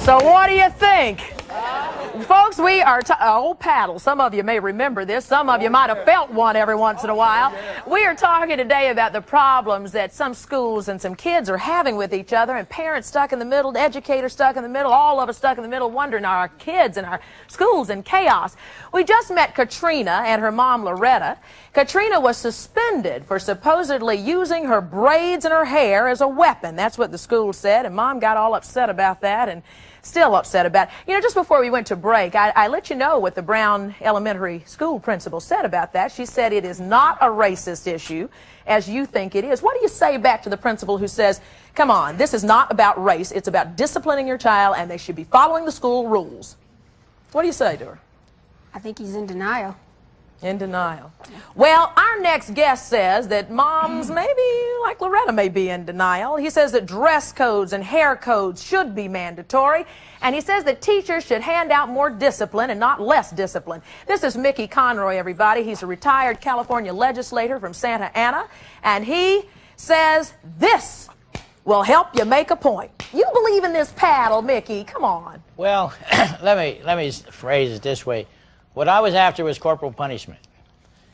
So what do you think? Folks, we are old paddle. Some of you may remember this. Some of you might have felt one every once in a while. We are talking today about the problems that some schools and some kids are having with each other, and parents stuck in the middle, educators stuck in the middle, all of us stuck in the middle, wondering, are our kids and our schools in chaos? We just met Katrina and her mom, Loretta. Katrina was suspended for supposedly using her braids and her hair as a weapon. That's what the school said, and Mom got all upset about that and still upset about it. You know, just before we went to break, I let you know what the Brown Elementary School principal said about that. She said it is not a racist issue, as you think it is. What do you say back to the principal who says, come on, this is not about race, it's about disciplining your child, and they should be following the school rules? What do you say to her? I think he's in denial. In denial. Well, our next guest says that moms, maybe like Loretta, may be in denial. He says that dress codes and hair codes should be mandatory. And he says that teachers should hand out more discipline and not less discipline. This is Mickey Conroy, everybody. He's a retired California legislator from Santa Ana. And he says this will help you make a point. You believe in this paddle, Mickey. Come on. Well, let me phrase it this way. What I was after was corporal punishment.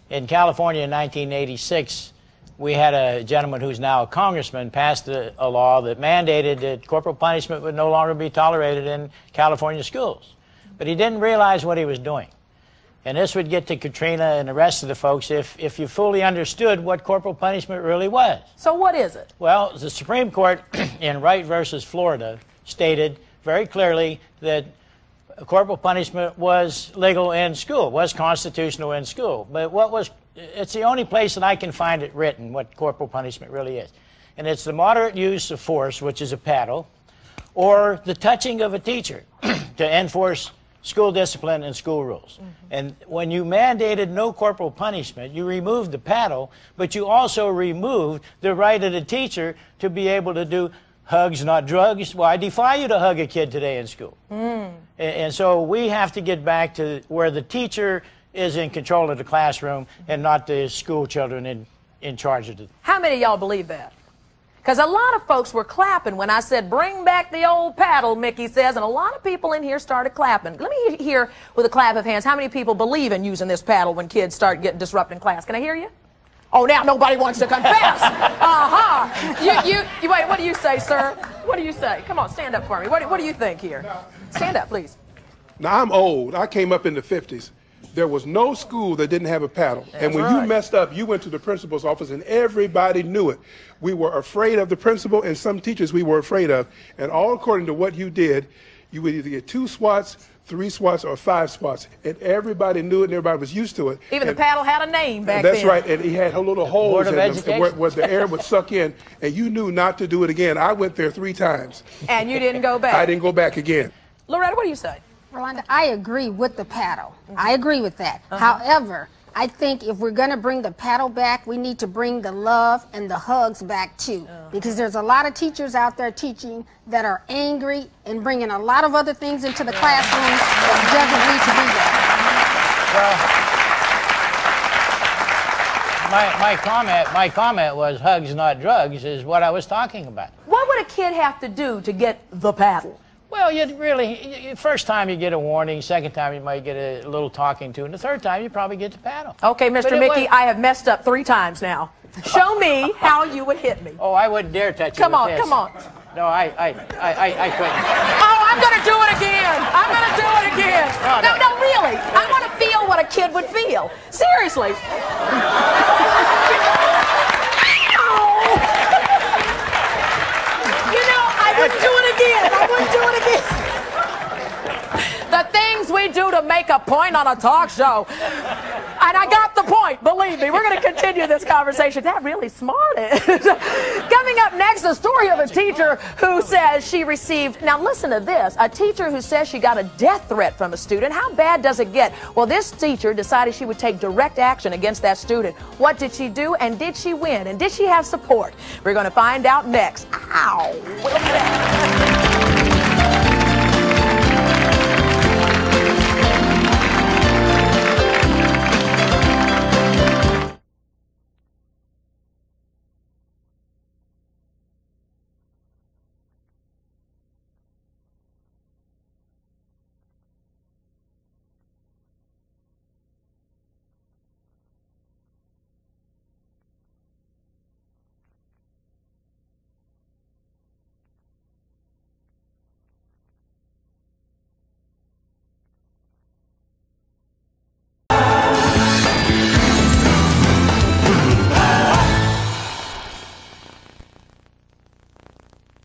In California in 1986, we had a gentleman who's now a congressman passed a law that mandated that corporal punishment would no longer be tolerated in California schools. But he didn't realize what he was doing. And this would get to Katrina and the rest of the folks if you fully understood what corporal punishment really was. So what is it? Well, the Supreme Court in Wright versus Florida stated very clearly that corporal punishment was legal in school, was constitutional in school. But it's the only place that I can find it written what corporal punishment really is. And it's the moderate use of force, which is a paddle, or the touching of a teacher to enforce school discipline and school rules. And when you mandated no corporal punishment, you removed the paddle, but you also removed the right of the teacher to be able to do hugs, not drugs. Well, I defy you to hug a kid today in school. And so we have to get back to where the teacher is in control of the classroom and not the school children in charge of it. How many of y'all believe that? Because a lot of folks were clapping when I said, bring back the old paddle, Mickey says, and a lot of people in here started clapping. Let me hear with a clap of hands how many people believe in using this paddle when kids start getting disrupting class. Can I hear you? Oh, now nobody wants to confess. Wait, what do you say, sir? What do you say? Come on, stand up for me. What do you think here? Stand up, please. Now, I'm old. I came up in the 50s. There was no school that didn't have a paddle. That's and when right. you messed up, you went to the principal's office, and everybody knew it. We were afraid of the principal, and some teachers we were afraid of. And all according to what you did, you would either get 2 swats, 3 swats, or 5 swats. And everybody knew it, and everybody was used to it. Even the paddle had a name back then. That's then. right, and he had little holes in them where the air would suck in, and you knew not to do it again. I went there 3 times. And you didn't go back? I didn't go back again. Loretta, what do you say? Rolonda, I agree with the paddle. I agree with that. However, I think if we're going to bring the paddle back, we need to bring the love and the hugs back too. Because there's a lot of teachers out there teaching that are angry and bringing a lot of other things into the classroom that doesn't need to be there. My comment was hugs, not drugs, is what I was talking about. What would a kid have to do to get the paddle? Well, first time you get a warning, second time you might get a little talking to, and the third time you probably get the paddle. Okay, Mr. Mickey, I have messed up 3 times now. Show me how you would hit me. Oh, I wouldn't dare touch you Come on, with this. come on. No, I couldn't. Oh, I'm going to do it again. I'm going to do it again. No, really. I want to feel what a kid would feel. Seriously. I wouldn't do it again. I wouldn't do it again. The things we do to make a point on a talk show. And I got the point, believe me. We're going to continue this conversation. That really smarted. Coming up next, the story of a teacher who says she received, now listen to this, a teacher who says she got a death threat from a student. How bad does it get? Well, this teacher decided she would take direct action against that student. What did she do, and did she win, and did she have support? We're going to find out next. Ow! Look at that.